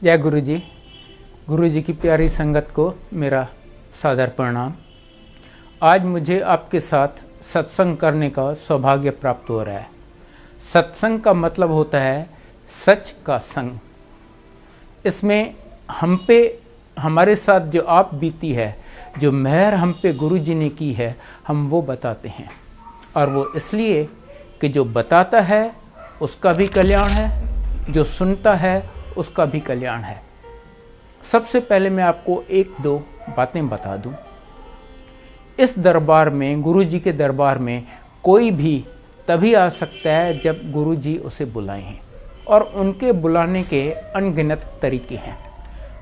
जय गुरु जी की प्यारी संगत को मेरा सादर प्रणाम। आज मुझे आपके साथ सत्संग करने का सौभाग्य प्राप्त हो रहा है। सत्संग का मतलब होता है सच का संग। इसमें हम पे हमारे साथ जो आप बीती है, जो मेहर हम पे गुरु जी ने की है, हम वो बताते हैं। और वो इसलिए कि जो बताता है उसका भी कल्याण है, जो सुनता है उसका भी कल्याण है। सबसे पहले मैं आपको एक दो बातें बता दूं। इस दरबार में, गुरु जी के दरबार में कोई भी तभी आ सकता है जब गुरु जी उसे बुलाएं हैं, और उनके बुलाने के अनगिनत तरीके हैं।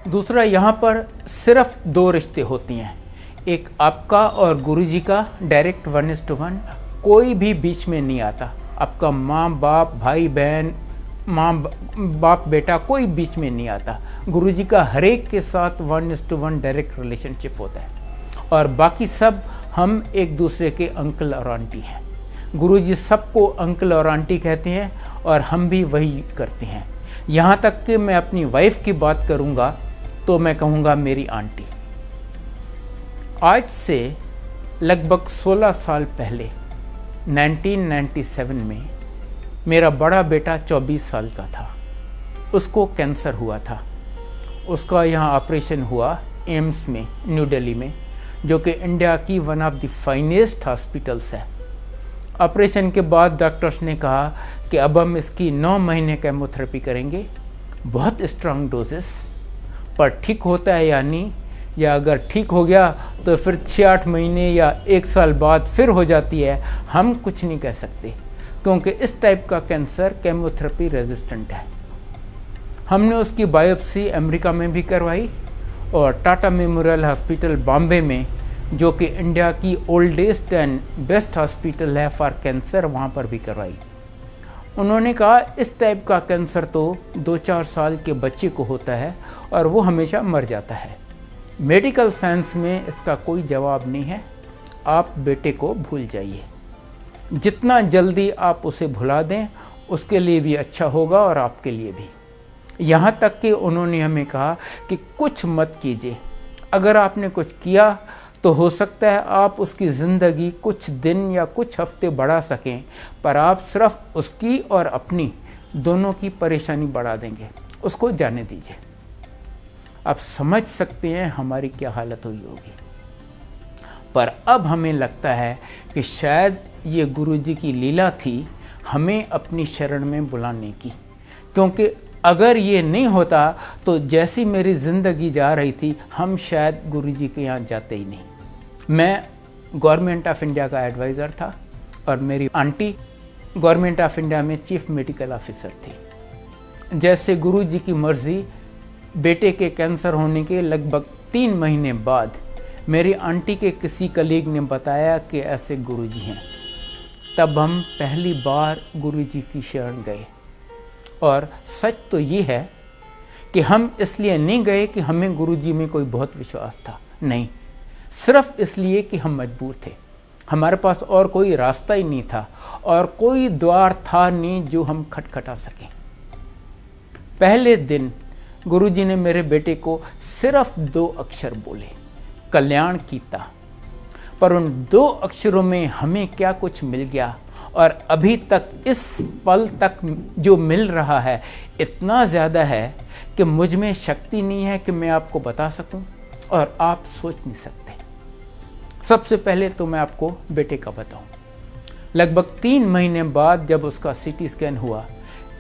दूसरा, यहाँ पर सिर्फ दो रिश्ते होती हैं, एक आपका और गुरु जी का, डायरेक्ट 1:1। कोई भी बीच में नहीं आता। आपका माँ बाप, भाई बहन, माँ बाप बेटा, कोई बीच में नहीं आता। गुरु जी का हर एक के साथ 1:1 डायरेक्ट रिलेशनशिप होता है, और बाकी सब हम एक दूसरे के अंकल और आंटी हैं। गुरु जी सबको अंकल और आंटी कहते हैं, और हम भी वही करते हैं। यहाँ तक कि मैं अपनी वाइफ की बात करूँगा तो मैं कहूँगा मेरी आंटी। आज से लगभग 16 साल पहले 1997 में मेरा बड़ा बेटा 24 साल का था। उसको कैंसर हुआ था। उसका यहाँ ऑपरेशन हुआ एम्स में, न्यू दिल्ली में, जो कि इंडिया की one of the finest hospitals है। ऑपरेशन के बाद डॉक्टर्स ने कहा कि अब हम इसकी 9 महीने केमोथेरेपी करेंगे, बहुत स्ट्रांग डोजेस, पर ठीक होता है या नहीं, या अगर ठीक हो गया तो फिर 6-8 महीने या 1 साल बाद फिर हो जाती है, हम कुछ नहीं कह सकते, क्योंकि इस टाइप का कैंसर केमोथेरेपी रेजिस्टेंट है। हमने उसकी बायोप्सी अमेरिका में भी करवाई, और टाटा मेमोरियल हॉस्पिटल बॉम्बे में, जो कि इंडिया की ओल्डेस्ट एंड बेस्ट हॉस्पिटल है फॉर कैंसर, वहाँ पर भी करवाई। उन्होंने कहा इस टाइप का कैंसर तो 2-4 साल के बच्चे को होता है और वो हमेशा मर जाता है। मेडिकल साइंस में इसका कोई जवाब नहीं है, आप बेटे को भूल जाइए। जितना जल्दी आप उसे भुला दें उसके लिए भी अच्छा होगा, और आपके लिए भी। यहाँ तक कि उन्होंने हमें कहा कि कुछ मत कीजिए। अगर आपने कुछ किया तो हो सकता है आप उसकी ज़िंदगी कुछ दिन या कुछ हफ्ते बढ़ा सकें, पर आप सिर्फ उसकी और अपनी दोनों की परेशानी बढ़ा देंगे। उसको जाने दीजिए। आप समझ सकते हैं हमारी क्या हालत हुई होगी। पर अब हमें लगता है कि शायद ये गुरु जी की लीला थी हमें अपनी शरण में बुलाने की, क्योंकि अगर ये नहीं होता तो जैसी मेरी ज़िंदगी जा रही थी, हम शायद गुरु जी के यहाँ जाते ही नहीं। मैं गवर्नमेंट ऑफ इंडिया का एडवाइज़र था, और मेरी आंटी गवर्नमेंट ऑफ इंडिया में चीफ मेडिकल ऑफिसर थी। जैसे गुरु जी की मर्ज़ी, बेटे के कैंसर होने के लगभग 3 महीने बाद मेरी आंटी के किसी कलीग ने बताया कि ऐसे गुरुजी हैं। तब हम पहली बार गुरुजी की शरण गए। और सच तो ये है कि हम इसलिए नहीं गए कि हमें गुरुजी में कोई बहुत विश्वास था, नहीं, सिर्फ इसलिए कि हम मजबूर थे। हमारे पास और कोई रास्ता ही नहीं था, और कोई द्वार था नहीं जो हम खटखटा सकें। पहले दिन गुरुजी ने मेरे बेटे को सिर्फ 2 अक्षर बोले, कल्याण कीता। पर उन 2 अक्षरों में हमें क्या कुछ मिल गया, और अभी तक इस पल तक जो मिल रहा है इतना ज़्यादा है कि मुझ में शक्ति नहीं है कि मैं आपको बता सकूं, और आप सोच नहीं सकते। सबसे पहले तो मैं आपको बेटे का बताऊं। लगभग 3 महीने बाद जब उसका CT स्कैन हुआ,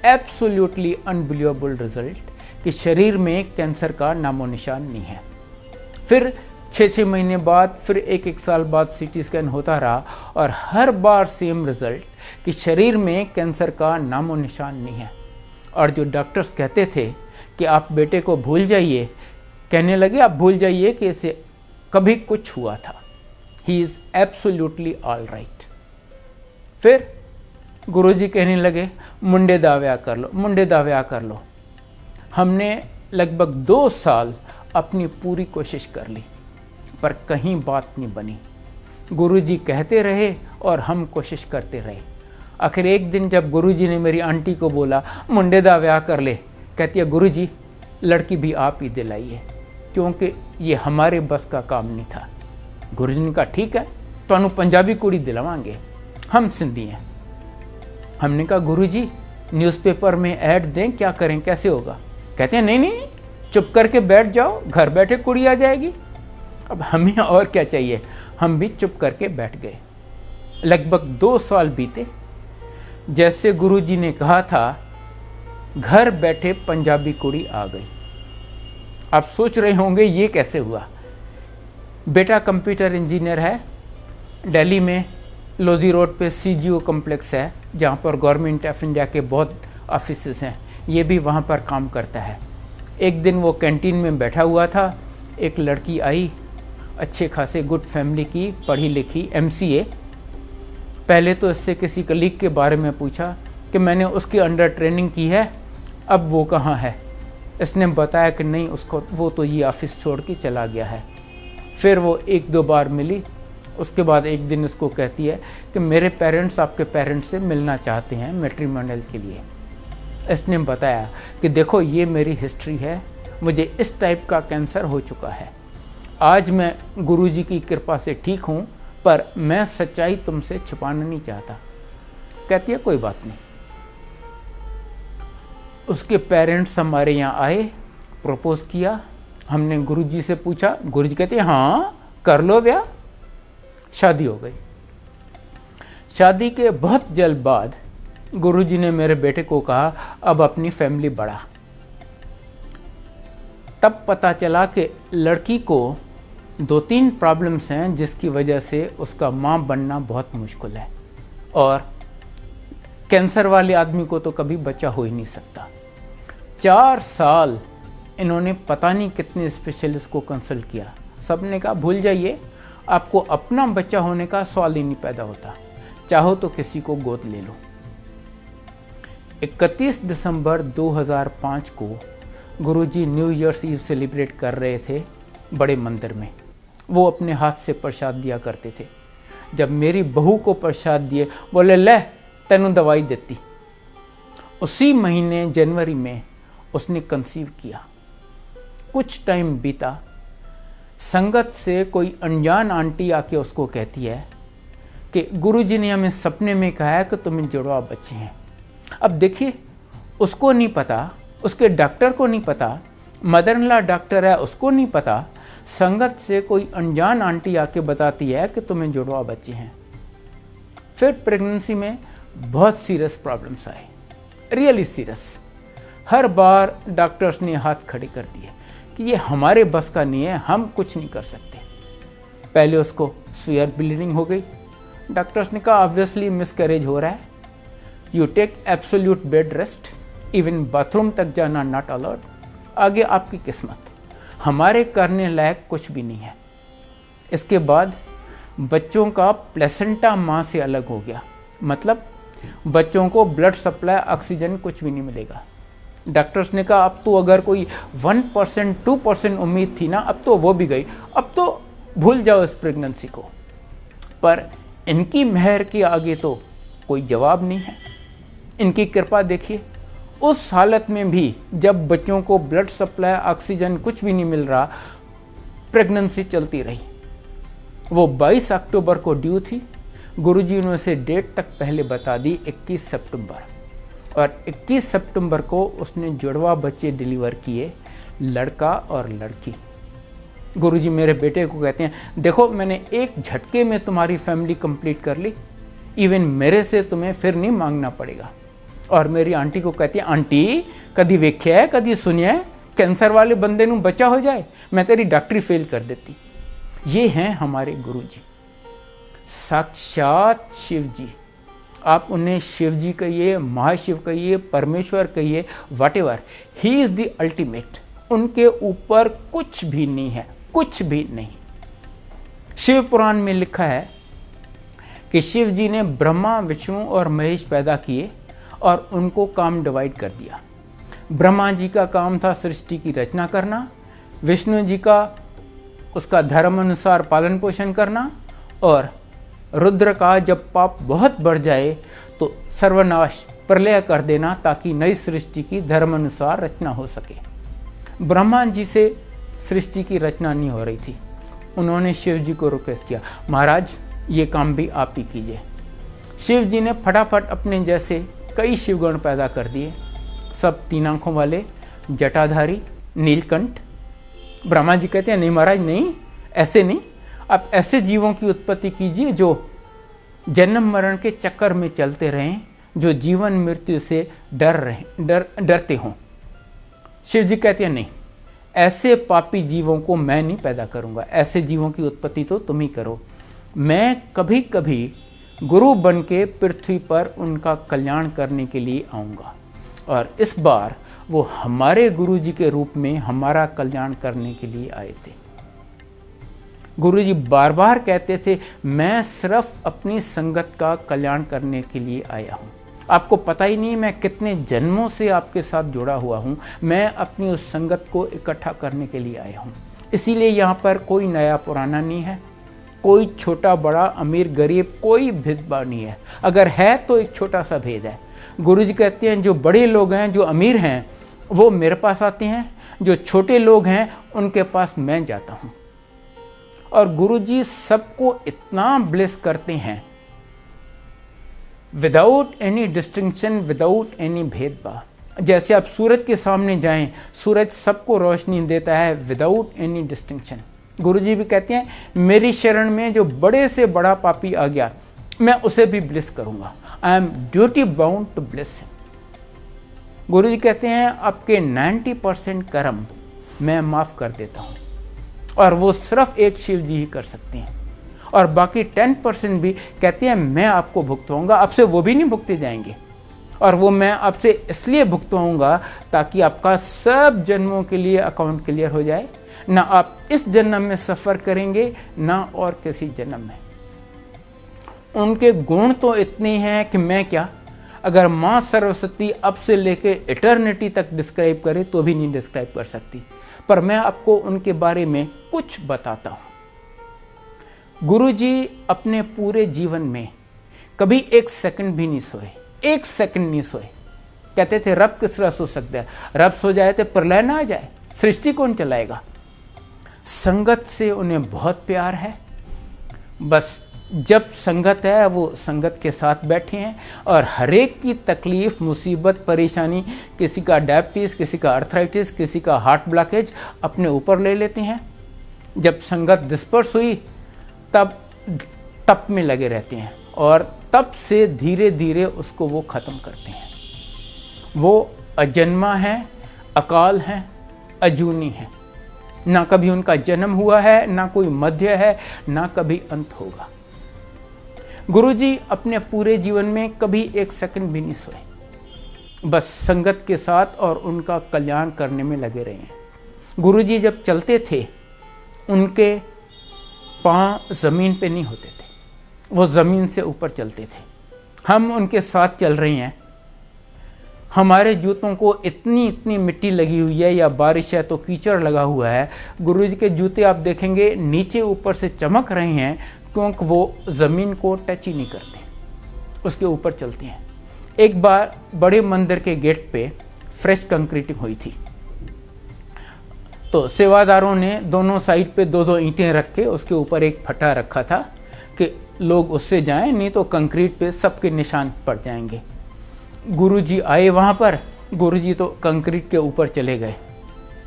एब्सोल्युटली अनबिलीवेबल रिजल्ट कि शरीर में कैंसर का नामो निशान नहीं है। फिर 6-6 महीने बाद, फिर 1-1 साल बाद CT स्कैन होता रहा, और हर बार सेम रिजल्ट कि शरीर में कैंसर का नामो निशान नहीं है। और जो डॉक्टर्स कहते थे कि आप बेटे को भूल जाइए, कहने लगे आप भूल जाइए कि इसे कभी कुछ हुआ था, he is absolutely all right. फिर गुरुजी कहने लगे मुंडे दाव्या कर लो, मुंडे दाव्या कर लो। हमने लगभग 2 साल अपनी पूरी कोशिश कर ली, पर कहीं बात नहीं बनी। गुरुजी कहते रहे और हम कोशिश करते रहे। आखिर एक दिन जब गुरुजी ने मेरी आंटी को बोला मुंडे दा ब्याह कर ले, कहती है गुरुजी लड़की भी आप ही दिलाइए, क्योंकि ये हमारे बस का काम नहीं था। गुरु जी ने कहा ठीक है, तो पंजाबी कुड़ी दिलावांगे, हम सिंधी हैं। हमने कहा गुरु जी न्यूज़पेपर में ऐड दें, क्या करें, कैसे होगा? कहते हैं नहीं नहीं, चुप करके बैठ जाओ, घर बैठे कुड़ी आ जाएगी। अब हमें और क्या चाहिए, हम भी चुप करके बैठ गए। लगभग 2 साल बीते। जैसे गुरु जी ने कहा था, घर बैठे पंजाबी कुड़ी आ गई। आप सोच रहे होंगे ये कैसे हुआ। बेटा कंप्यूटर इंजीनियर है, दिल्ली में लोधी रोड पे CGO कॉम्प्लेक्स है, जहाँ पर गवर्नमेंट ऑफ इंडिया के बहुत ऑफिसेस हैं, ये भी वहाँ पर काम करता है। एक दिन वो कैंटीन में बैठा हुआ था, एक लड़की आई, अच्छे खासे गुड फैमिली की, पढ़ी लिखी, MCA। पहले तो इससे किसी कलीग के बारे में पूछा कि मैंने उसके अंडर ट्रेनिंग की है, अब वो कहाँ है। इसने बताया कि नहीं, उसको वो तो ये ऑफिस छोड़ के चला गया है। फिर वो 1-2 बार मिली। उसके बाद एक दिन उसको कहती है कि मेरे पेरेंट्स आपके पेरेंट्स से मिलना चाहते हैं मैट्रिमोनियल के लिए। इसने बताया कि देखो ये मेरी हिस्ट्री है, मुझे इस टाइप का कैंसर हो चुका है, आज मैं गुरुजी की कृपा से ठीक हूँ, पर मैं सच्चाई तुमसे छुपाना नहीं चाहता। कहती है कोई बात नहीं। उसके पेरेंट्स हमारे यहाँ आए, प्रपोज किया। हमने गुरुजी से पूछा, गुरुजी कहते हैं हाँ कर लो ब्याह। शादी हो गई। शादी के बहुत जल्द बाद गुरुजी ने मेरे बेटे को कहा अब अपनी फैमिली बढ़ा। तब पता चला कि लड़की को 2-3 प्रॉब्लम्स हैं जिसकी वजह से उसका माँ बनना बहुत मुश्किल है, और कैंसर वाले आदमी को तो कभी बच्चा हो ही नहीं सकता। 4 साल इन्होंने पता नहीं कितने स्पेशलिस्ट को कंसल्ट किया। सब ने कहा भूल जाइए, आपको अपना बच्चा होने का सवाल ही नहीं पैदा होता, चाहो तो किसी को गोद ले लो। 31 दिसंबर 2005 को गुरुजी न्यू ईयर्स ईव सेलिब्रेट कर रहे थे बड़े मंदिर में। वो अपने हाथ से प्रसाद दिया करते थे। जब मेरी बहू को प्रसाद दिए, बोले ले तेनू दवाई देती। उसी महीने जनवरी में उसने कंसीव किया। कुछ टाइम बीता, संगत से कोई अनजान आंटी आके उसको कहती है कि गुरुजी ने हमें सपने में कहा है कि तुम्हें जुड़वा बच्चे हैं। अब देखिए, उसको नहीं पता, उसके डॉक्टर को नहीं पता, मदर इन लॉ डॉक्टर है उसको नहीं पता, संगत से कोई अनजान आंटी आके बताती है कि तुम्हें जुड़वा बच्चे हैं। फिर प्रेगनेंसी में बहुत सीरियस प्रॉब्लम्स आए, रियली सीरियस। हर बार डॉक्टर्स ने हाथ खड़े कर दिए कि ये हमारे बस का नहीं है, हम कुछ नहीं कर सकते। पहले उसको सीवियर ब्लीडिंग हो गई। डॉक्टर्स ने कहा ऑब्वियसली मिसकैरेज हो रहा है, you take absolute bed rest, even bathroom तक जाना नॉट अलाउड। आगे आपकी किस्मत, हमारे करने लायक कुछ भी नहीं है। इसके बाद बच्चों का प्लेसेंटा माँ से अलग हो गया, मतलब बच्चों को ब्लड सप्लाई, ऑक्सीजन कुछ भी नहीं मिलेगा। डॉक्टर्स ने कहा अब तो अगर कोई 1% 2% उम्मीद थी ना, अब तो वो भी गई, अब तो भूल जाओ इस प्रेगनेंसी को। पर इनकी मेहर के आगे तो कोई जवाब नहीं है। इनकी कृपा देखिए, उस हालत में भी जब बच्चों को ब्लड सप्लाई, ऑक्सीजन कुछ भी नहीं मिल रहा, प्रेगनेंसी चलती रही। वो 22 अक्टूबर को ड्यू थी। गुरुजी ने उसे डेट तक पहले बता दी 21 सितंबर, और 21 सितंबर को उसने जुड़वा बच्चे डिलीवर किए, लड़का और लड़की। गुरुजी मेरे बेटे को कहते हैं देखो मैंने एक झटके में तुम्हारी फैमिली कंप्लीट कर ली, इवन मेरे से तुम्हें फिर नहीं मांगना पड़ेगा। और मेरी आंटी को कहती है आंटी कभी वेख्या है, कभी सुनिया है कैंसर वाले बंदे नू बच्चा हो जाए, मैं तेरी डॉक्टरी फेल कर देती। ये हैं हमारे गुरुजी, साक्षात शिव जी। आप उन्हें शिव जी कहिए, महाशिव कहिए, परमेश्वर कहिए, whatever, he is the ultimate. उनके ऊपर कुछ भी नहीं है, कुछ भी नहीं। शिव पुराण में लिखा है कि शिव जी ने ब्रह्मा, विष्णु और महेश पैदा किए और उनको काम डिवाइड कर दिया। ब्रह्मा जी का काम था सृष्टि की रचना करना, विष्णु जी का उसका धर्म अनुसार पालन पोषण करना, और रुद्र का जब पाप बहुत बढ़ जाए तो सर्वनाश, प्रलय कर देना, ताकि नई सृष्टि की धर्म अनुसार रचना हो सके। ब्रह्मा जी से सृष्टि की रचना नहीं हो रही थी। उन्होंने शिव जी को रिक्वेस्ट किया, महाराज ये काम भी आप ही कीजिए। शिव जी ने फटाफट अपने जैसे कई शिवगण पैदा कर दिए, सब 3 आंखों वाले, जटाधारी, नीलकंठ। ब्रह्मा जी कहते हैं नहीं महाराज नहीं, ऐसे नहीं, आप ऐसे जीवों की उत्पत्ति कीजिए जो जन्म मरण के चक्कर में चलते रहें, जो जीवन मृत्यु से डरते हों। शिव जी कहते हैं नहीं, ऐसे पापी जीवों को मैं नहीं पैदा करूंगा, ऐसे जीवों की उत्पत्ति तो तुम ही करो। मैं कभी कभी गुरु बन के पृथ्वी पर उनका कल्याण करने के लिए आऊँगा, और इस बार वो हमारे गुरु जी के रूप में हमारा कल्याण करने के लिए आए थे। गुरु जी बार बार कहते थे, मैं सिर्फ अपनी संगत का कल्याण करने के लिए आया हूँ। आपको पता ही नहीं मैं कितने जन्मों से आपके साथ जुड़ा हुआ हूँ, मैं अपनी उस संगत को इकट्ठा करने के लिए आया हूँ। इसीलिए यहाँ पर कोई नया पुराना नहीं है, कोई छोटा बड़ा अमीर गरीब कोई भेदभाव नहीं है। अगर है तो एक छोटा सा भेद है। गुरु जी कहते हैं जो बड़े लोग हैं, जो अमीर हैं, वो मेरे पास आते हैं, जो छोटे लोग हैं उनके पास मैं जाता हूँ। और गुरु जी सबको इतना ब्लेस करते हैं, without any distinction, without any भेदभाव। जैसे आप सूरज के सामने जाएं, सूरज सबको रोशनी देता है विदाउट एनी डिस्टिंक्शन। गुरु जी भी कहते हैं मेरी शरण में जो बड़े से बड़ा पापी आ गया, मैं उसे भी ब्लेस करूंगा। I am duty bound to bless him. Guru ji कहते हैं आपके 90% कर्म मैं माफ़ कर देता हूँ, और वो सिर्फ एक शिव जी ही कर सकते हैं, और बाकी 10% भी कहते हैं मैं आपको भुगतवाऊँगा। आपसे वो भी नहीं भुगते जाएंगे, और वो मैं आपसे इसलिए भुगतवाऊँगा ताकि आपका सब जन्मों के लिए अकाउंट क्लियर हो जाए। ना आप इस जन्म में सफ़र करेंगे, ना और किसी जन्म में। उनके गुण तो इतने हैं कि मैं क्या, अगर माँ सरस्वती अब से लेके इटर्निटी तक डिस्क्राइब करे तो भी नहीं डिस्क्राइब कर सकती। पर मैं आपको उनके बारे में कुछ बताता हूँ। गुरुजी अपने पूरे जीवन में कभी 1 सेकंड भी नहीं सोए, 1 सेकंड नहीं सोए। कहते थे रब किस तरह सो सकता है, रब सो जाए तो प्रलय ना आ जाए, सृष्टि कौन चलाएगा। संगत से उन्हें बहुत प्यार है, बस जब संगत है वो संगत के साथ बैठे हैं, और हर एक की तकलीफ मुसीबत परेशानी, किसी का डायबिटीज़, किसी का आर्थराइटिस, किसी का हार्ट ब्लॉकेज अपने ऊपर ले लेते हैं। जब संगत डिस्पर्स हुई तब तप में लगे रहते हैं, और तब से धीरे धीरे उसको वो ख़त्म करते हैं। वो अजन्मा है, अकाल है, अजूनी है, ना कभी उनका जन्म हुआ है, ना कोई मध्य है, ना कभी अंत होगा। गुरुजी अपने पूरे जीवन में कभी 1 सेकंड भी नहीं सोए, बस संगत के साथ और उनका कल्याण करने में लगे रहे हैं। गुरुजी जब चलते थे उनके पाँव ज़मीन पे नहीं होते थे, वो ज़मीन से ऊपर चलते थे। हम उनके साथ चल रहे हैं, हमारे जूतों को इतनी मिट्टी लगी हुई है, या बारिश है तो कीचड़ लगा हुआ है। गुरुजी के जूते आप देखेंगे नीचे ऊपर से चमक रहे हैं, क्योंकि वो ज़मीन को टच ही नहीं करते, उसके ऊपर चलते हैं। एक बार बड़े मंदिर के गेट पे फ्रेश कंक्रीटिंग हुई थी, तो सेवादारों ने दोनों साइड पे 2-2 ईंटें रख के उसके ऊपर एक फटा रखा था कि लोग उससे जाएं, नहीं तो कंक्रीट पे सबके निशान पड़ जाएंगे। गुरुजी आए वहाँ पर, गुरुजी तो कंक्रीट के ऊपर चले गए।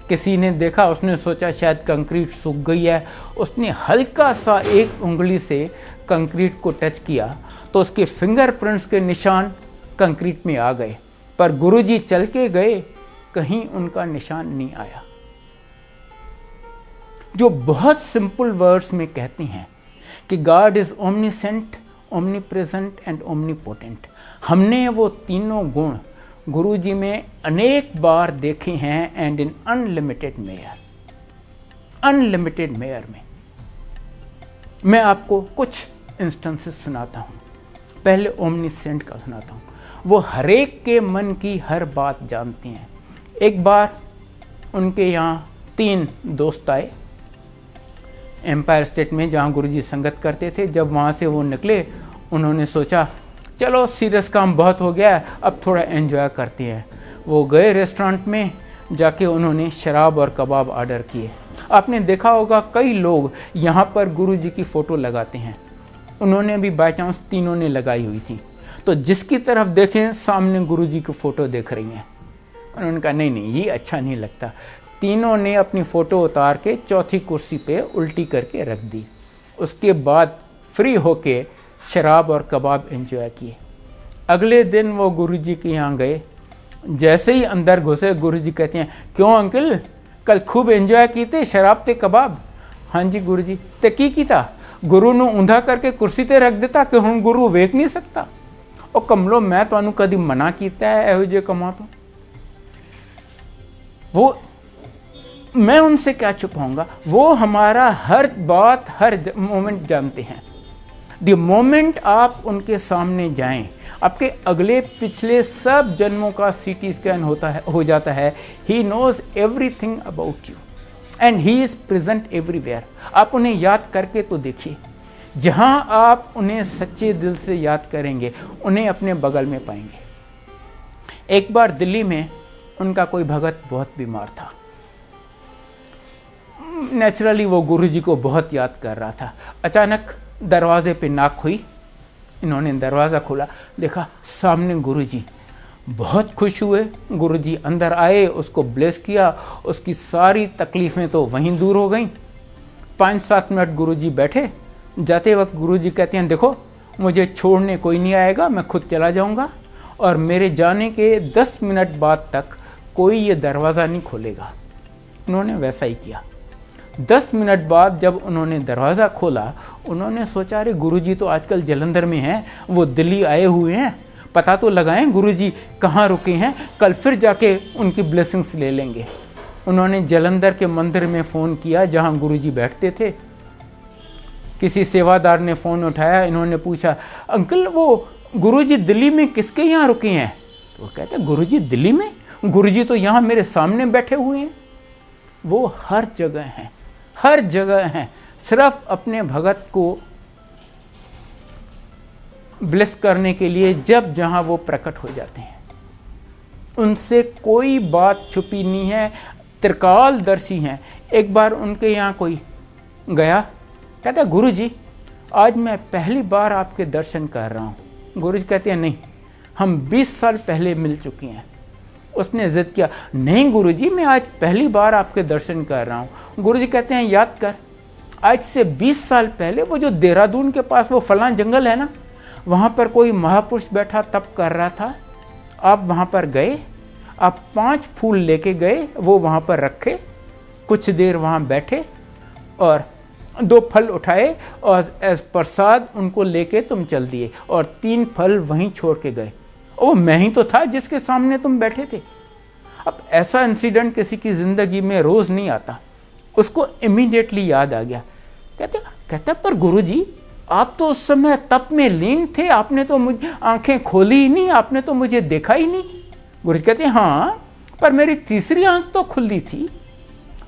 किसी ने देखा, उसने सोचा शायद कंक्रीट सूख गई है, उसने हल्का सा एक उंगली से कंक्रीट को टच किया तो उसके फिंगरप्रिंट्स के निशान कंक्रीट में आ गए, पर गुरुजी चल के गए, कहीं उनका निशान नहीं आया। जो बहुत सिंपल वर्ड्स में कहते हैं कि God is omniscient, omnipresent and omnipotent. हमने वो तीनों गुण गुरुजी में अनेक बार देखे हैं, and in unlimited mayor. Unlimited mayor में मैं आपको कुछ इंस्टेंसेस सुनाता हूँ। पहले ओमनीसेंट का सुनाता हूँ। वो हर एक के मन की हर बात जानती हैं। एक बार उनके यहाँ 3 दोस्त आए एम्पायर स्टेट में, जहाँ गुरुजी संगत करते थे। जब वहाँ से वो निकले, उन्होंने सोचा चलो सीरियस काम बहुत हो गया है, अब थोड़ा एंजॉय करते हैं। वो गए रेस्टोरेंट में, जाके उन्होंने शराब और कबाब ऑर्डर किए। आपने देखा होगा कई लोग यहाँ पर गुरुजी की फ़ोटो लगाते हैं, उन्होंने भी बाय चांस तीनों ने लगाई हुई थी। तो जिसकी तरफ देखें सामने गुरुजी की फ़ोटो देख रही हैं। उन्होंने कहा नहीं नहीं, ये अच्छा नहीं लगता। तीनों ने अपनी फ़ोटो उतार के चौथी कुर्सी पे उल्टी करके रख दी। उसके बाद फ्री होके शराब और कबाब एंजॉय किए। अगले दिन वो गुरुजी के यहाँ गए। जैसे ही अंदर घुसे गुरुजी कहते हैं, क्यों अंकल, कल खूब एंजॉय की थे, शराब ते कबाब? हाँ जी गुरुजी। ते की कीता? गुरु ਨੂੰ ऊंधा करके कुर्सी ते रख देता कि हुण गुरु वेख नहीं सकता। और कमलो, मैं तुहानू कदी मना कीता है इहो जे कमां तो? वो मैं उनसे क्या छुपाऊंगा, वो हमारा हर बात हर मोमेंट जानते हैं। द मोमेंट आप उनके सामने जाएं, आपके अगले पिछले सब जन्मों का सीटी स्कैन हो जाता है। He knows everything about you and he is present everywhere. आप उन्हें याद करके तो देखिए, जहां आप उन्हें सच्चे दिल से याद करेंगे उन्हें अपने बगल में पाएंगे। एक बार दिल्ली में उनका कोई भगत बहुत बीमार था। नेचुरली वो गुरुजी को बहुत याद कर रहा था। अचानक दरवाजे पे नॉक हुई। इन्होंने दरवाज़ा खोला, देखा सामने गुरुजी। बहुत खुश हुए। गुरुजी अंदर आए, उसको ब्लेस किया, उसकी सारी तकलीफ़ें तो वहीं दूर हो गईं। 5-7 मिनट गुरुजी बैठे। जाते वक्त गुरुजी कहते हैं, देखो मुझे छोड़ने कोई नहीं आएगा, मैं खुद चला जाऊंगा और मेरे जाने के 10 मिनट बाद तक कोई ये दरवाज़ा नहीं खोलेगा। उन्होंने वैसा ही किया। 10 मिनट बाद जब उन्होंने दरवाज़ा खोला, उन्होंने सोचा अरे गुरुजी तो आजकल जलंधर में हैं, वो दिल्ली आए हुए हैं, पता तो लगाएं गुरुजी कहाँ रुके हैं, कल फिर जाके उनकी ब्लेसिंग्स ले लेंगे। उन्होंने जलंधर के मंदिर में फ़ोन किया जहाँ गुरुजी बैठते थे। किसी सेवादार ने फ़ोन उठाया। इन्होंने पूछा, अंकल वो गुरुजी दिल्ली में किसके यहाँ रुके हैं? तो वो कहते गुरुजी दिल्ली में? गुरुजी तो यहाँ मेरे सामने बैठे हुए हैं। वो हर जगह हैं, हर जगह हैं, सिर्फ अपने भगत को ब्लेस करने के लिए जब जहाँ वो प्रकट हो जाते हैं। उनसे कोई बात छुपी नहीं है, त्रिकालदर्शी हैं। एक बार उनके यहाँ कोई गया, कहता गुरुजी आज मैं पहली बार आपके दर्शन कर रहा हूँ। गुरुजी कहते हैं नहीं, हम 20 साल पहले मिल चुके हैं। उसने जिद किया, नहीं गुरुजी मैं आज पहली बार आपके दर्शन कर रहा हूँ। गुरुजी कहते हैं याद कर, आज से 20 साल पहले वो जो देहरादून के पास वो फलां जंगल है ना, वहाँ पर कोई महापुरुष बैठा तप कर रहा था। आप वहाँ पर गए, आप 5 फूल लेके गए, वो वहाँ पर रखे, कुछ देर वहाँ बैठे और 2 फल उठाए और एज प्रसाद उनको लेके तुम चल दिए और 3 फल वहीं छोड़ के गए। वो मैं ही तो था जिसके सामने तुम बैठे थे। अब ऐसा इंसिडेंट किसी की ज़िंदगी में रोज़ नहीं आता। उसको इमीडिएटली याद आ गया। कहता पर गुरुजी आप तो उस समय तप में लीन थे, आपने तो मुझे आंखें खोली ही नहीं, आपने तो मुझे देखा ही नहीं। गुरुजी कहते हैं हाँ, पर मेरी तीसरी आंख तो खुली थी।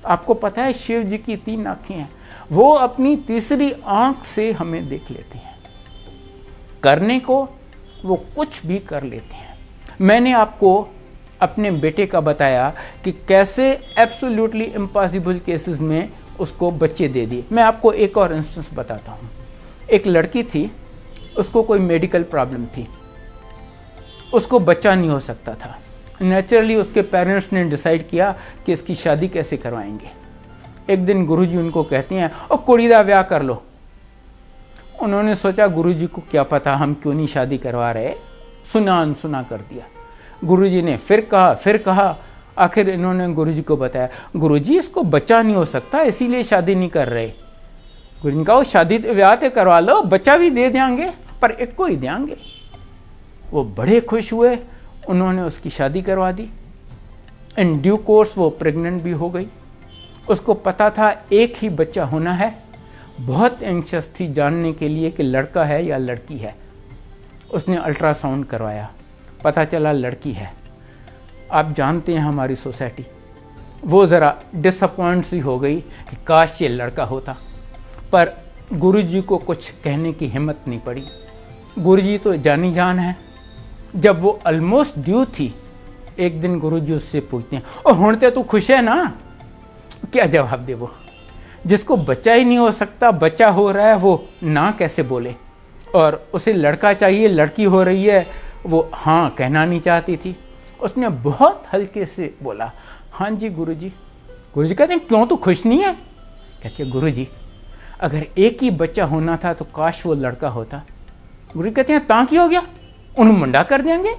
आपको पता है शिव जी की 3 आंखें हैं, वो अपनी तीसरी आंख से हमें देख लेते हैं। करने को वो कुछ भी कर लेते हैं। मैंने आपको अपने बेटे का बताया कि कैसे एब्सोल्युटली इम्पॉसिबल केसेस में उसको बच्चे दे दिए। मैं आपको एक और इंस्टेंस बताता हूँ। एक लड़की थी, उसको कोई मेडिकल प्रॉब्लम थी, उसको बच्चा नहीं हो सकता था। नेचुरली उसके पेरेंट्स ने डिसाइड किया कि इसकी शादी कैसे करवाएंगे। एक दिन गुरुजी उनको कहते हैं, ओ कुड़ी दा ब्याह कर लो। उन्होंने सोचा गुरुजी को क्या पता हम क्यों नहीं शादी करवा रहे, सुना अनसुना कर दिया। गुरुजी ने फिर कहा, आखिर इन्होंने गुरुजी को बताया, गुरुजी इसको बच्चा नहीं हो सकता इसीलिए शादी नहीं कर रहे। गुरुजी ने कहा शादी ब्याह तो करवा लो, बच्चा भी दे देंगे, पर एक को ही देंगे। वो बड़े खुश हुए, उन्होंने उसकी शादी करवा दी। इन ड्यू कोर्स वो प्रेग्नेंट भी हो गई। उसको पता था एक ही बच्चा होना है। बहुत एंक्शस थी जानने के लिए कि लड़का है या लड़की है। उसने अल्ट्रासाउंड करवाया, पता चला लड़की है। आप जानते हैं हमारी सोसाइटी, वो ज़रा डिसअपॉइंट सी हो गई कि काश ये लड़का होता, पर गुरुजी को कुछ कहने की हिम्मत नहीं पड़ी। गुरुजी तो जानी जान है। जब वो ऑलमोस्ट ड्यू थी, एक दिन गुरुजी उससे पूछते हैं, और हुणते तू खुश है ना? क्या जवाब दे वो? जिसको बच्चा ही नहीं हो सकता, बच्चा हो रहा है, वो ना कैसे बोले? और उसे लड़का चाहिए, लड़की हो रही है, वो हाँ कहना नहीं चाहती थी। उसने बहुत हल्के से बोला, हाँ जी गुरुजी। गुरुजी कहते हैं, क्यों तू खुश नहीं है? कहती है, गुरुजी अगर एक ही बच्चा होना था तो काश वो लड़का होता। गुरुजी कहते हैं, ताकि हो गया, उन मुंडा कर देंगे,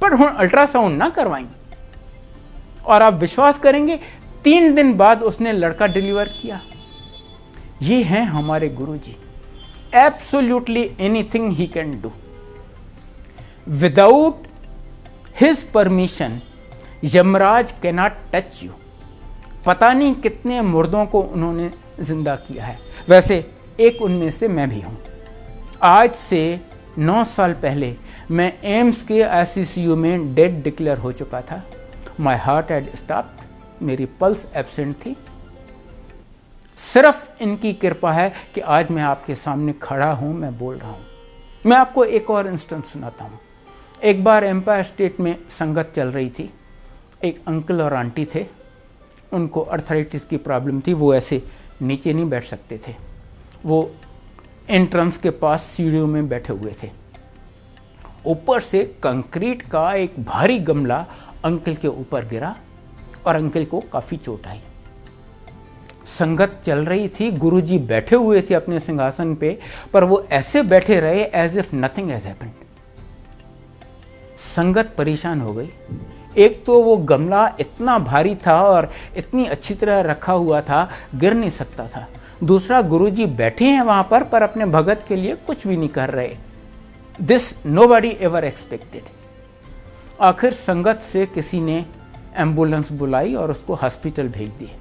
पर हम अल्ट्रासाउंड ना करवाएंगे। और आप विश्वास करेंगे, 3 दिन बाद उसने लड़का डिलीवर किया। ये हैं हमारे गुरुजी। Absolutely anything he can do. Without his permission Yamraj cannot touch you. पता नहीं कितने मुर्दों को उन्होंने जिंदा किया है। वैसे एक उनमें से मैं भी हूं। आज से 9 साल पहले मैं एम्स के ICCU में डेड डिक्लेयर हो चुका था। माई हार्ट हैड स्टॉप्ड, मेरी पल्स एब्सेंट थी। सिर्फ इनकी कृपा है कि आज मैं आपके सामने खड़ा हूं, मैं बोल रहा हूं। मैं आपको एक और इंस्टेंस सुनाता हूं। एक बार एम्पायर स्टेट में संगत चल रही थी। एक अंकल और आंटी थे, उनको अर्थराइटिस की प्रॉब्लम थी, वो ऐसे नीचे नहीं बैठ सकते थे। वो एंट्रेंस के पास सीढ़ियों में बैठे हुए थे। ऊपर से कंक्रीट का एक भारी गमला अंकल के ऊपर गिरा और अंकल को काफी चोट आई। संगत चल रही थी, गुरुजी बैठे हुए थे अपने सिंहासन पे, पर वो ऐसे बैठे रहे as if nothing has happened. संगत परेशान हो गई। एक तो वो गमला इतना भारी था और इतनी अच्छी तरह रखा हुआ था, गिर नहीं सकता था। दूसरा, गुरुजी बैठे हैं वहां पर अपने भगत के लिए कुछ भी नहीं कर रहे। This nobody ever expected. आखिर संगत से किसी ने एम्बुलेंस बुलाई और उसको हॉस्पिटल भेज दिए।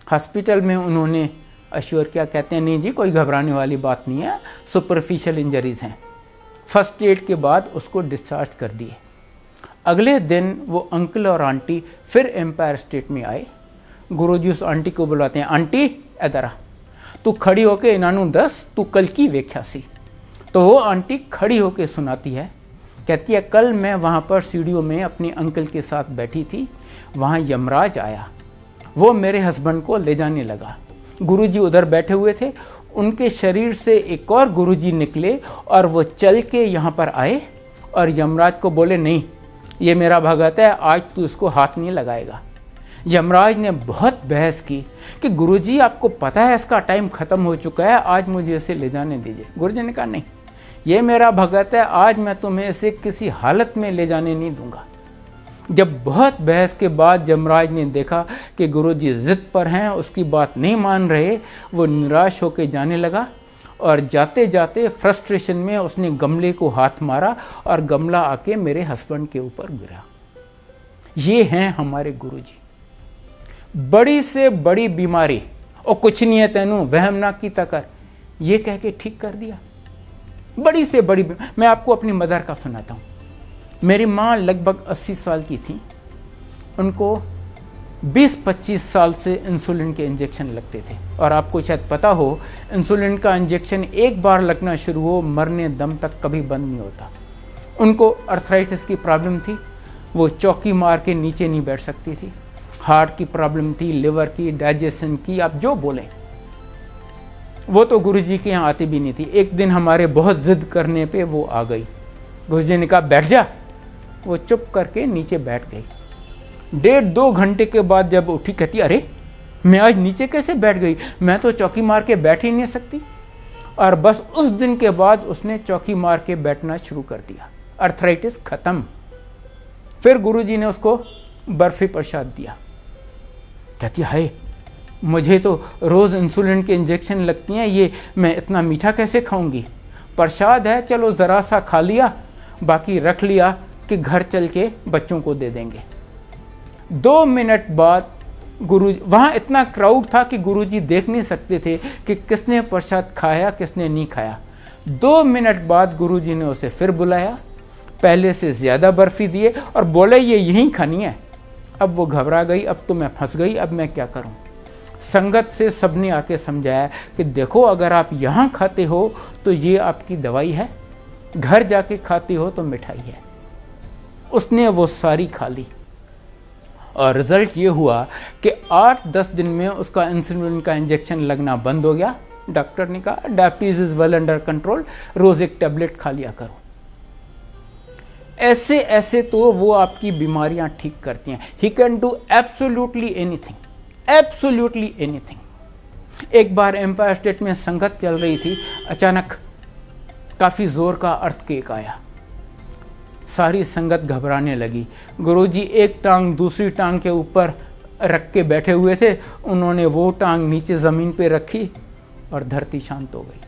हॉस्पिटल में उन्होंने अश्योर किया, कहते हैं नहीं जी कोई घबराने वाली बात नहीं है, सुपरफिशियल इंजरीज हैं। फर्स्ट एड के बाद उसको डिस्चार्ज कर दिए। अगले दिन वो अंकल और आंटी फिर एम्पायर स्टेट में आए। गुरुजी उस आंटी को बुलाते हैं, आंटी इधर आ, तू खड़ी होके इनानू दस, तू कल की व्याख्या सी। तो वो आंटी खड़ी होके सुनाती है, कहती है कल मैं वहाँ पर सीढ़ियों में अपने अंकल के साथ बैठी थी, वहाँ यमराज आया, वो मेरे हस्बैंड को ले जाने लगा। गुरुजी उधर बैठे हुए थे, उनके शरीर से एक और गुरुजी निकले और वो चल के यहाँ पर आए और यमराज को बोले, नहीं ये मेरा भगत है, आज तू इसको हाथ नहीं लगाएगा। यमराज ने बहुत बहस की कि गुरुजी आपको पता है इसका टाइम खत्म हो चुका है, आज मुझे इसे ले जाने दीजिए। गुरुजी ने कहा नहीं, ये मेरा भगत है, आज मैं तुम्हें इसे किसी हालत में ले जाने नहीं दूंगा। जब बहुत बहस के बाद यमराज ने देखा कि गुरुजी जिद पर हैं, उसकी बात नहीं मान रहे, वो निराश होकर जाने लगा और जाते जाते फ्रस्ट्रेशन में उसने गमले को हाथ मारा और गमला आके मेरे हस्बैंड के ऊपर गिरा। ये हैं हमारे गुरुजी। बड़ी से बड़ी बीमारी और कुछ नहीं है तेनू, वहम ना की तकर, ये कह के ठीक कर दिया। बड़ी से बड़ी, मैं आपको अपनी मदर का सुनाता हूँ। मेरी माँ लगभग 80 साल की थी। उनको 20-25 साल से इंसुलिन के इंजेक्शन लगते थे और आपको शायद पता हो, इंसुलिन का इंजेक्शन एक बार लगना शुरू हो, मरने दम तक कभी बंद नहीं होता। उनको अर्थराइटिस की प्रॉब्लम थी, वो चौकी मार के नीचे नहीं बैठ सकती थी। हार्ट की प्रॉब्लम थी, लिवर की, डाइजेशन की, आप जो बोलें। वो तो गुरुजी के यहाँ आती भी नहीं थी। एक दिन हमारे बहुत जिद करने पे वो आ गई। गुरुजी ने कहा बैठ जा, वो चुप करके नीचे बैठ गई। 1.5-2 घंटे के बाद जब उठी, कहती अरे मैं आज नीचे कैसे बैठ गई, मैं तो चौकी मार के बैठ ही नहीं सकती। और बस उस दिन के बाद उसने चौकी मार के बैठना शुरू कर दिया। अर्थराइटिस खत्म। फिर गुरुजी ने उसको बर्फी प्रसाद दिया। कहती हाय, मुझे तो रोज़ इंसुलिन के इंजेक्शन लगती हैं, ये मैं इतना मीठा कैसे खाऊंगी। प्रसाद है, चलो ज़रा सा खा लिया, बाकी रख लिया कि घर चल के बच्चों को दे देंगे। 2 मिनट बाद गुरु, वहाँ इतना क्राउड था कि गुरुजी देख नहीं सकते थे कि किसने प्रसाद खाया किसने नहीं खाया। 2 मिनट बाद गुरुजी ने उसे फिर बुलाया, पहले से ज़्यादा बर्फ़ी दिए और बोले ये यहीं खानी है। अब वो घबरा गई, अब तो मैं फंस गई, अब मैं क्या करूं। संगत से सबने आके समझाया कि देखो अगर आप यहाँ खाते हो तो ये आपकी दवाई है, घर जाके खाते हो तो मिठाई है। उसने वो सारी खा ली। और रिजल्ट ये हुआ कि 8-10 दिन में उसका इंसुलिन का इंजेक्शन लगना बंद हो गया। डॉक्टर ने कहा diabetes is well under control, रोज एक टैबलेट खा लिया करो। ऐसे ऐसे तो वो आपकी बीमारियां ठीक करती हैं। ही can do absolutely anything, absolutely anything. एक बार एम्पायर स्टेट में संगत चल रही थी, अचानक काफ़ी ज़ोर का अर्थक्वेक आया। सारी संगत घबराने लगी। गुरुजी एक टांग दूसरी टांग के ऊपर रख के बैठे हुए थे, उन्होंने वो टांग नीचे ज़मीन पे रखी और धरती शांत हो गई।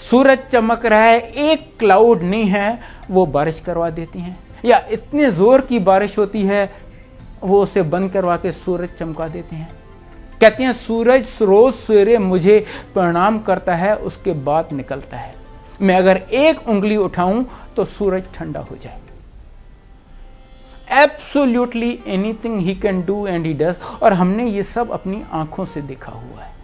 सूरज चमक रहा है, एक क्लाउड नहीं है, वो बारिश करवा देती हैं, या इतने ज़ोर की बारिश होती है वो उसे बंद करवा के सूरज चमका देते हैं। कहते हैं सूरज रोज सवेरे मुझे प्रणाम करता है, उसके बाद निकलता है। मैं अगर एक उंगली उठाऊं तो सूरज ठंडा हो जाए। Absolutely anything he can do and he does. और हमने ये सब अपनी आंखों से देखा हुआ है।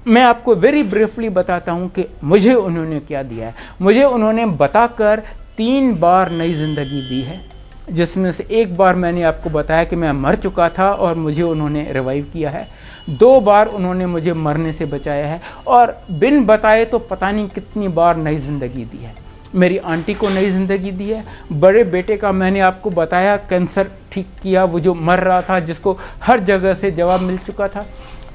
मैं आपको वेरी ब्रीफली बताता हूं कि मुझे उन्होंने क्या दिया है। मुझे उन्होंने बताकर 3 बार नई जिंदगी दी है, जिसमें से एक बार मैंने आपको बताया कि मैं मर चुका था और मुझे उन्होंने रिवाइव किया है। 2 बार उन्होंने मुझे मरने से बचाया है, और बिन बताए तो पता नहीं कितनी बार नई ज़िंदगी दी है। मेरी आंटी को नई ज़िंदगी दी है। बड़े बेटे का मैंने आपको बताया कैंसर ठीक किया, वो जो मर रहा था, जिसको हर जगह से जवाब मिल चुका था।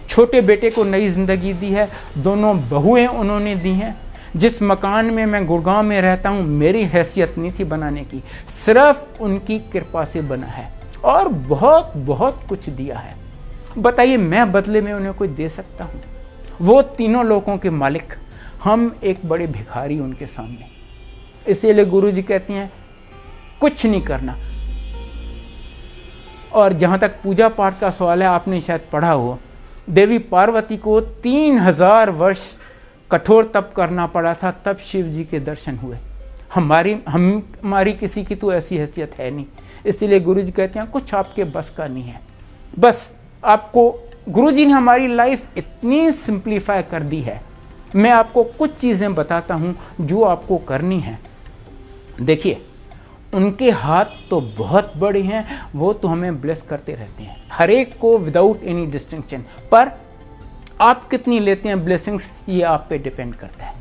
छोटे बेटे को नई ज़िंदगी दी है। दोनों बहुएं उन्होंने दी हैं। जिस मकान में मैं गुड़गांव में रहता हूँ, मेरी हैसियत नहीं थी बनाने की, सिर्फ उनकी कृपा से बना है, और बहुत बहुत कुछ दिया है। बताइए मैं बदले में उन्हें कोई दे सकता हूँ? वो तीनों लोगों के मालिक, हम एक बड़े भिखारी उनके सामने। इसीलिए गुरुजी कहते हैं कुछ नहीं करना। और जहाँ तक पूजा पाठ का सवाल है, आपने शायद पढ़ा हो, देवी पार्वती को 3000 कठोर तप करना पड़ा था, तब शिव जी के दर्शन हुए। हमारी किसी की तो ऐसी हैसियत है नहीं। इसीलिए गुरुजी कहते हैं कुछ आपके बस का नहीं है। बस आपको गुरुजी ने हमारी लाइफ इतनी सिंप्लीफाई कर दी है। मैं आपको कुछ चीज़ें बताता हूँ जो आपको करनी है। देखिए, उनके हाथ तो बहुत बड़े हैं, वो तो हमें ब्लेस करते रहते हैं, हर एक को विदाउट एनी डिस्टिंक्शन। पर आप कितनी लेते हैं ब्लेसिंग्स, ये आप पे डिपेंड करता है।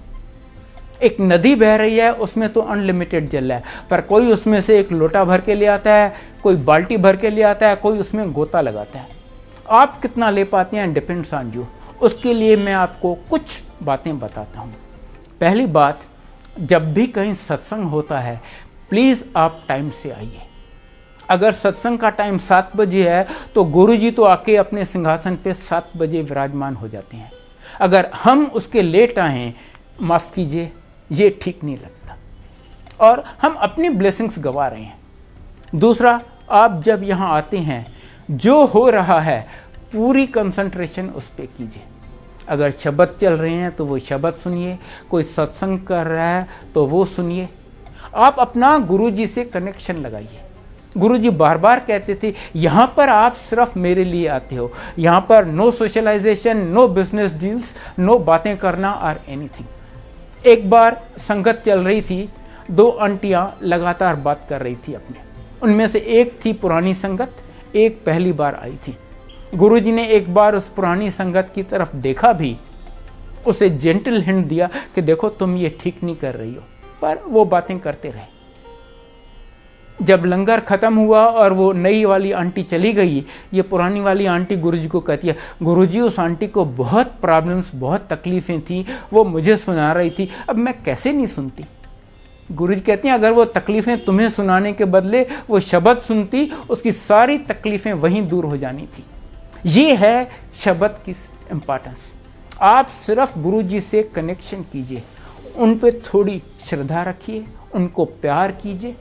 एक नदी बह रही है, उसमें तो अनलिमिटेड जल है, पर कोई उसमें से एक लोटा भर के ले आता है, कोई बाल्टी भर के ले आता है, कोई उसमें गोता लगाता है। आप कितना ले पाते हैं डिपेंड्स ऑन यू। उसके लिए मैं आपको कुछ बातें बताता हूँ। पहली बात, जब भी कहीं सत्संग होता है, प्लीज़ आप टाइम से आइए। अगर सत्संग का टाइम 7 बजे है तो गुरुजी तो आके अपने सिंहासन पे 7 बजे विराजमान हो जाते हैं। अगर हम उसके लेट आएँ, माफ़ कीजिए, ये ठीक नहीं लगता, और हम अपनी ब्लेसिंग्स गवा रहे हैं। दूसरा, आप जब यहाँ आते हैं, जो हो रहा है पूरी कंसंट्रेशन उस पर कीजिए। अगर शब्द चल रहे हैं तो वो शब्द सुनिए, कोई सत्संग कर रहा है तो वो सुनिए। आप अपना गुरुजी से कनेक्शन लगाइए। गुरुजी बार बार कहते थे, यहाँ पर आप सिर्फ मेरे लिए आते हो, यहाँ पर no socialisation, no business deals, no बातें करना और एनीथिंग। एक बार संगत चल रही थी, 2 आंटियाँ लगातार बात कर रही थी अपने। उनमें से एक थी पुरानी संगत, एक पहली बार आई थी। गुरुजी ने एक बार उस पुरानी संगत की तरफ देखा भी, उसे जेंटल हिंट दिया कि देखो तुम ये ठीक नहीं कर रही हो, पर वो बातें करते रहे। जब लंगर खत्म हुआ और वो नई वाली आंटी चली गई, ये पुरानी वाली आंटी गुरुजी को कहती है, गुरुजी उस आंटी को बहुत प्रॉब्लम्स, बहुत तकलीफ़ें थी, वो मुझे सुना रही थी, अब मैं कैसे नहीं सुनती। गुरुजी कहते हैं अगर वो तकलीफ़ें तुम्हें सुनाने के बदले वो शब्द सुनती, उसकी सारी तकलीफ़ें वहीं दूर हो जानी थी। ये है शब्द की इम्पॉर्टेंस। आप सिर्फ गुरुजी से कनेक्शन कीजिए, उन पे थोड़ी श्रद्धा रखिए, उनको प्यार कीजिए,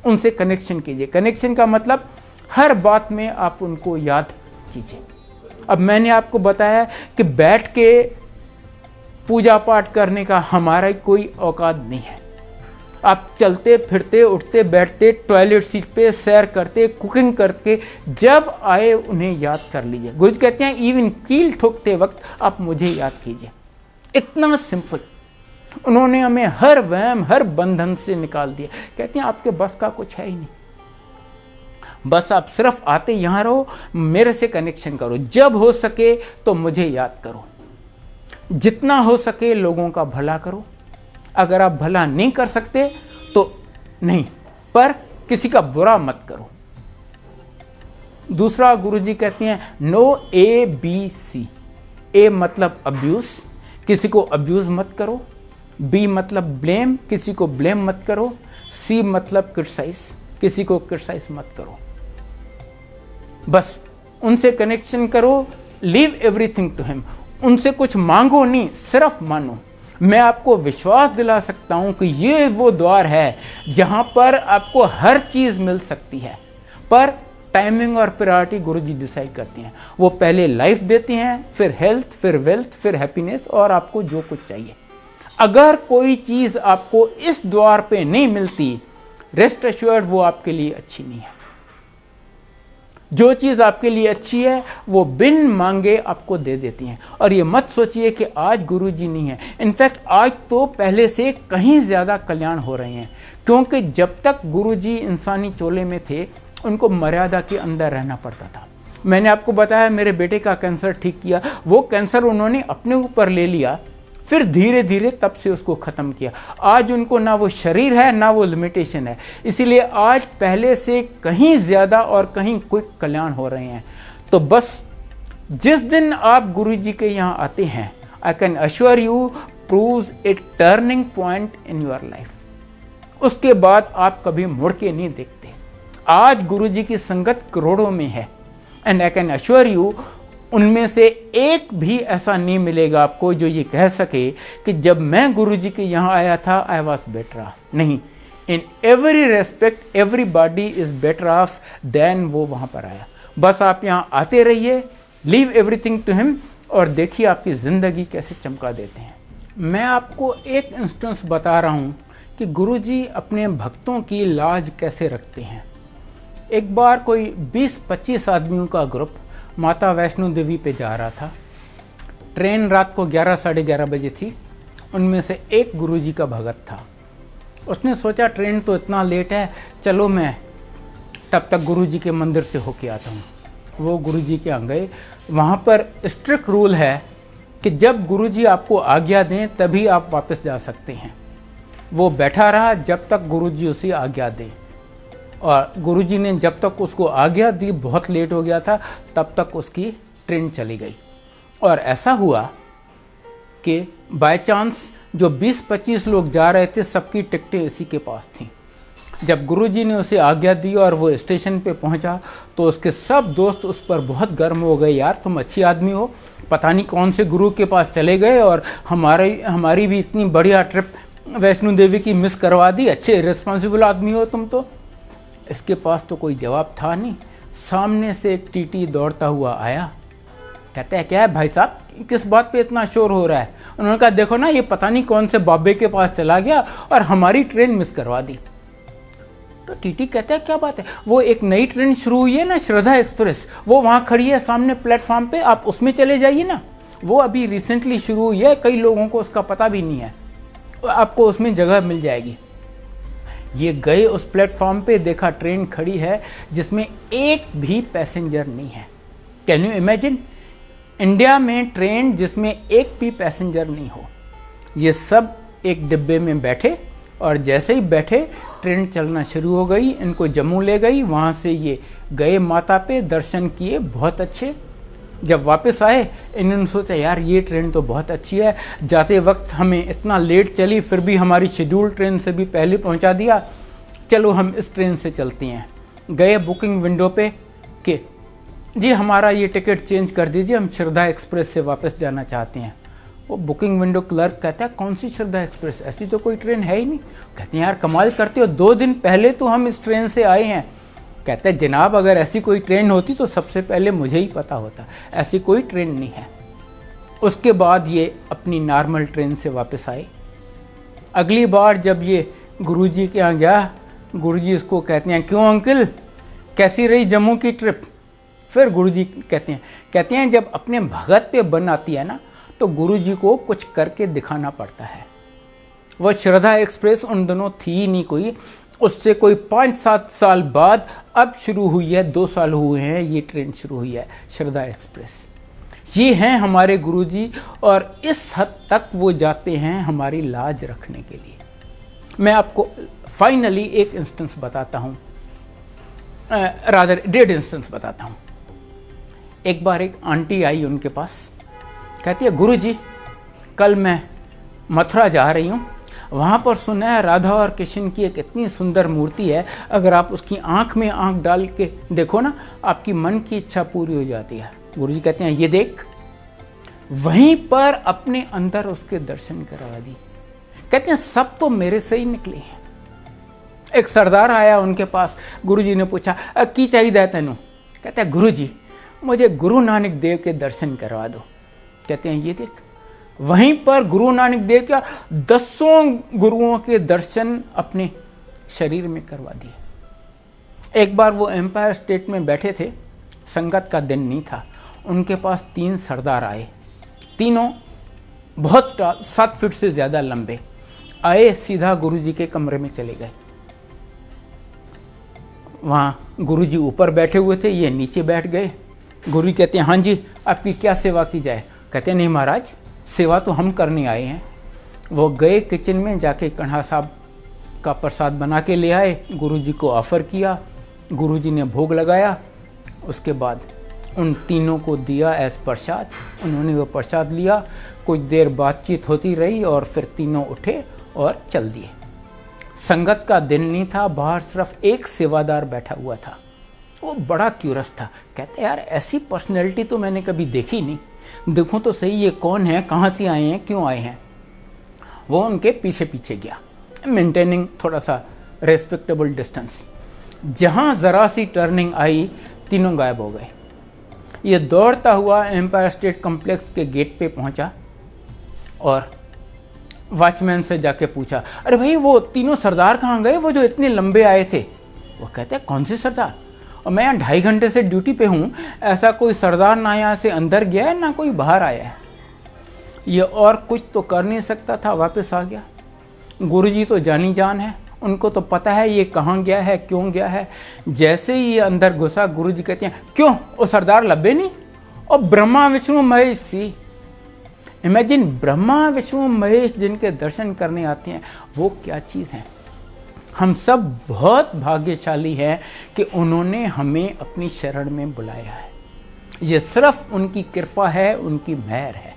उनसे कनेक्शन कीजिए। कनेक्शन का मतलब हर बात में आप उनको याद कीजिए। अब मैंने आपको बताया कि बैठ के पूजा पाठ करने का हमारा कोई औकात नहीं है। आप चलते फिरते, उठते बैठते, टॉयलेट सीट पे सैर करते, कुकिंग करके जब आए उन्हें याद कर लीजिए। गुरुजी कहते हैं इवन कील ठोकते वक्त आप मुझे याद कीजिए। इतना सिंपल। उन्होंने हमें हर वहम, हर बंधन से निकाल दिया। कहते हैं आपके बस का कुछ है ही नहीं। बस आप सिर्फ आते यहाँ रहो, मेरे से कनेक्शन करो, जब हो सके तो मुझे याद करो, जितना हो सके लोगों का भला करो। अगर आप भला नहीं कर सकते तो नहीं, पर किसी का बुरा मत करो। दूसरा गुरुजी कहते हैं नो ABC। ए मतलब अब्यूज, किसी को अब्यूज मत करो। बी मतलब ब्लेम, किसी को ब्लेम मत करो। सी मतलब क्रिटिसाइज, किसी को क्रिटिसाइज मत करो। बस उनसे कनेक्शन करो, लीव एवरीथिंग टू हिम। उनसे कुछ मांगो नहीं, सिर्फ मानो। मैं आपको विश्वास दिला सकता हूं कि ये वो द्वार है जहां पर आपको हर चीज मिल सकती है, पर टाइमिंग और प्रायोरिटी गुरुजी डिसाइड करती हैं। वो पहले लाइफ देती हैं, फिर हेल्थ, फिर वेल्थ, फिर हैप्पीनेस और आपको जो कुछ चाहिए। अगर कोई चीज आपको इस द्वार पे नहीं मिलती, रेस्ट एश्योर्ड वो आपके लिए अच्छी नहीं है। जो चीज आपके लिए अच्छी है वो बिन मांगे आपको दे देती हैं। और ये मत सोचिए कि आज गुरुजी नहीं है, इनफैक्ट आज तो पहले से कहीं ज्यादा कल्याण हो रहे हैं, क्योंकि जब तक गुरुजी इंसानी चोले में थे उनको मर्यादा के अंदर रहना पड़ता था। मैंने आपको बताया मेरे बेटे का कैंसर ठीक किया, वो कैंसर उन्होंने अपने ऊपर ले लिया, फिर धीरे धीरे तब से उसको ख़त्म किया। आज उनको ना वो शरीर है ना वो लिमिटेशन है, इसीलिए आज पहले से कहीं ज़्यादा और कहीं क्विक कल्याण हो रहे हैं। तो बस जिस दिन आप गुरुजी के यहाँ आते हैं, I can assure you proves A turning point in your life. उसके बाद आप कभी मुड़ के नहीं देखते। आज गुरुजी की संगत करोड़ों में है, and I can assure you उनमें से एक भी ऐसा नहीं मिलेगा आपको जो ये कह सके कि जब मैं गुरुजी के यहाँ आया था आई वॉज बेटर ऑफ। नहीं, in every respect everybody is better off than वो वहाँ पर आया। बस आप यहाँ आते रहिए, लीव एवरीथिंग टू हिम, और देखिए आपकी ज़िंदगी कैसे चमका देते हैं। मैं आपको एक इंस्टेंस बता रहा हूँ कि गुरुजी अपने भक्तों की लाज कैसे रखते हैं। एक बार कोई 20-25 आदमियों का ग्रुप माता वैष्णो देवी पे जा रहा था। ट्रेन रात को 11 साढ़े 11 बजे थी। उनमें से एक गुरुजी का भगत था। उसने सोचा ट्रेन तो इतना लेट है, चलो मैं तब तक गुरुजी के मंदिर से होके आता हूँ। वो गुरुजी के यहाँ गए। वहाँ पर स्ट्रिक्ट रूल है कि जब गुरुजी आपको आज्ञा दें तभी आप वापस जा सकते हैं। वो बैठा रहा जब तक गुरुजी उसे आज्ञा दें, और गुरुजी ने जब तक उसको आज्ञा दी, बहुत लेट हो गया था, तब तक उसकी ट्रेन चली गई। और ऐसा हुआ कि बाय चांस जो 20-25 लोग जा रहे थे सबकी टिकटें इसी के पास थीं। जब गुरुजी ने उसे आज्ञा दी और वो स्टेशन पे पहुंचा तो उसके सब दोस्त उस पर बहुत गर्म हो गए। यार तुम अच्छी आदमी हो, पता नहीं कौन से गुरु के पास चले गए और हमारी भी इतनी बढ़िया ट्रिप वैष्णो देवी की मिस करवा दी। अच्छे रिस्पॉन्सिबल आदमी हो तुम तो। इसके पास तो कोई जवाब था नहीं। सामने से एक टीटी दौड़ता हुआ आया। कहता है क्या है भाई साहब, किस बात पे इतना शोर हो रहा है? उन्होंने कहा देखो ना, ये पता नहीं कौन से बाबे के पास चला गया और हमारी ट्रेन मिस करवा दी। तो टीटी कहता है क्या बात है? वो एक नई ट्रेन शुरू हुई है ना, श्रद्धा एक्सप्रेस, वो वहाँ खड़ी है सामने प्लेटफॉर्म पे, आप उसमें चले जाइए ना। वो अभी रिसेंटली शुरू हुई है, कई लोगों को उसका पता भी नहीं है, आपको उसमें जगह मिल जाएगी। ये गए उस प्लेटफॉर्म पे, देखा ट्रेन खड़ी है जिसमें एक भी पैसेंजर नहीं है। कैन यू इमेजिन, इंडिया में ट्रेन जिसमें एक भी पैसेंजर नहीं हो। ये सब एक डिब्बे में बैठे और जैसे ही बैठे ट्रेन चलना शुरू हो गई। इनको जम्मू ले गई। वहाँ से ये गए माता पे, दर्शन किए बहुत अच्छे। जब वापस आए इन्होंने सोचा यार ये ट्रेन तो बहुत अच्छी है, जाते वक्त हमें इतना लेट चली फिर भी हमारी शेड्यूल ट्रेन से भी पहले पहुंचा दिया, चलो हम इस ट्रेन से चलते हैं। गए बुकिंग विंडो पे कि जी हमारा ये टिकट चेंज कर दीजिए, हम श्रद्धा एक्सप्रेस से वापस जाना चाहते हैं। वो बुकिंग विंडो क्लर्क कहता है कौन सी श्रद्धा एक्सप्रेस, ऐसी तो कोई ट्रेन है ही नहीं। कहते हैं यार कमाल करते हो, 2 दिन पहले तो हम इस ट्रेन से आए हैं। कहते हैं जनाब अगर ऐसी कोई ट्रेन होती तो सबसे पहले मुझे ही पता होता, ऐसी कोई ट्रेन नहीं है। उसके बाद ये अपनी नॉर्मल ट्रेन से वापस आए। अगली बार जब ये गुरुजी के यहाँ गया, गुरुजी इसको कहते हैं क्यों अंकल कैसी रही जम्मू की ट्रिप? फिर गुरुजी कहते हैं जब अपने भगत पे बन आती है ना तो गुरुजी को कुछ करके दिखाना पड़ता है। वो श्रद्धा एक्सप्रेस उन दिनों थी ही नहीं कोई, उससे कोई 5-7 साल बाद अब शुरू हुई है, 2 साल हुए हैं ये ट्रेन शुरू हुई है, श्रद्धा एक्सप्रेस। ये हैं हमारे गुरुजी, और इस हद तक वो जाते हैं हमारी लाज रखने के लिए। मैं आपको फाइनली एक इंस्टेंस बताता हूँ, रादर 1.5 इंस्टेंस बताता हूँ। एक बार एक आंटी आई उनके पास, कहती है गुरुजी कल मैं मथुरा जा रही हूँ, वहाँ पर सुना है राधा और कृष्ण की एक इतनी सुंदर मूर्ति है, अगर आप उसकी आँख में आँख डाल के देखो ना, आपकी मन की इच्छा पूरी हो जाती है। गुरुजी कहते हैं ये देख। वहीं पर अपने अंदर उसके दर्शन करवा दी। कहते हैं सब तो मेरे से ही निकले हैं। एक सरदार आया उनके पास, गुरुजी ने पूछा की चाहिए तेनू? कहते हैं गुरुजी मुझे गुरु नानक देव के दर्शन करवा दो। कहते हैं ये देख। वहीं पर गुरु नानक देव क्या 10 गुरुओं के दर्शन अपने शरीर में करवा दिए। एक बार वो एम्पायर स्टेट में बैठे थे, संगत का दिन नहीं था, उनके पास 3 सरदार आए, तीनों बहुत 7 फीट से ज़्यादा लंबे। आए सीधा गुरुजी के कमरे में चले गए। वहाँ गुरुजी ऊपर बैठे हुए थे, ये नीचे बैठ गए। गुरुजी कहते हैं हाँ जी आपकी क्या सेवा की जाए? कहते हैं नहीं महाराज, सेवा तो हम करने आए हैं। वो गए किचन में, जाके कन्हा साहब का प्रसाद बना के ले आए, गुरुजी को ऑफ़र किया, गुरुजी ने भोग लगाया। उसके बाद उन तीनों को दिया एज प्रसाद, उन्होंने वो प्रसाद लिया। कुछ देर बातचीत होती रही और फिर तीनों उठे और चल दिए। संगत का दिन नहीं था, बाहर सिर्फ एक सेवादार बैठा हुआ था। वो बड़ा क्यूरस था, कहते यार ऐसी पर्सनैलिटी तो मैंने कभी देखी नहीं, देखूं तो सही ये कौन है, कहाँ से आए हैं, क्यों आए हैं। वो उनके पीछे पीछे गया, मेंटेनिंग थोड़ा सा रेस्पेक्टेबल डिस्टेंस। जहाँ ज़रा सी टर्निंग आई, तीनों गायब हो गए। ये दौड़ता हुआ एम्पायर स्टेट कॉम्प्लेक्स के गेट पे पहुंचा और वॉचमैन से जाके पूछा, अरे भाई वो तीनों सरदार कहाँ गए, वो जो इतने लंबे आए थे? वो कहते हैं कौन से सरदार? और मैं यहाँ 2.5 घंटे से ड्यूटी पे हूँ, ऐसा कोई सरदार ना यहाँ से अंदर गया है ना कोई बाहर आया है। ये और कुछ तो कर नहीं सकता था, वापस आ गया। गुरुजी तो जानी जान है, उनको तो पता है ये कहाँ गया है, क्यों गया है। जैसे ही ये अंदर घुसा, गुरुजी कहते हैं क्यों वो सरदार लब्बे नहीं? और ब्रह्मा विष्णु महेश सी। इमेजिन, ब्रह्मा विष्णु महेश जिनके दर्शन करने आते हैं, वो क्या चीज़ है। हम सब बहुत भाग्यशाली हैं कि उन्होंने हमें अपनी शरण में बुलाया है। ये सिर्फ उनकी कृपा है, उनकी मेहर है।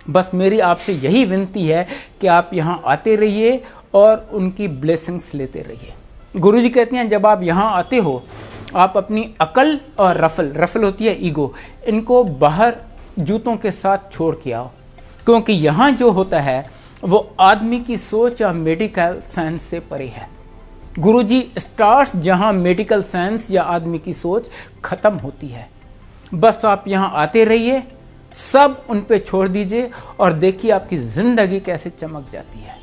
बस मेरी आपसे यही विनती है कि आप यहाँ आते रहिए और उनकी ब्लेसिंग्स लेते रहिए। गुरुजी कहते हैं जब आप यहाँ आते हो, आप अपनी अकल और रफल होती है ईगो, इनको बाहर जूतों के साथ छोड़ के आओ, क्योंकि यहाँ जो होता है वो आदमी की सोच या मेडिकल साइंस से परे है। गुरुजी स्टार्स जहाँ मेडिकल साइंस या आदमी की सोच खत्म होती है। बस आप यहाँ आते रहिए, सब उन पे छोड़ दीजिए और देखिए आपकी ज़िंदगी कैसे चमक जाती है।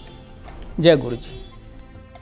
जय गुरुजी।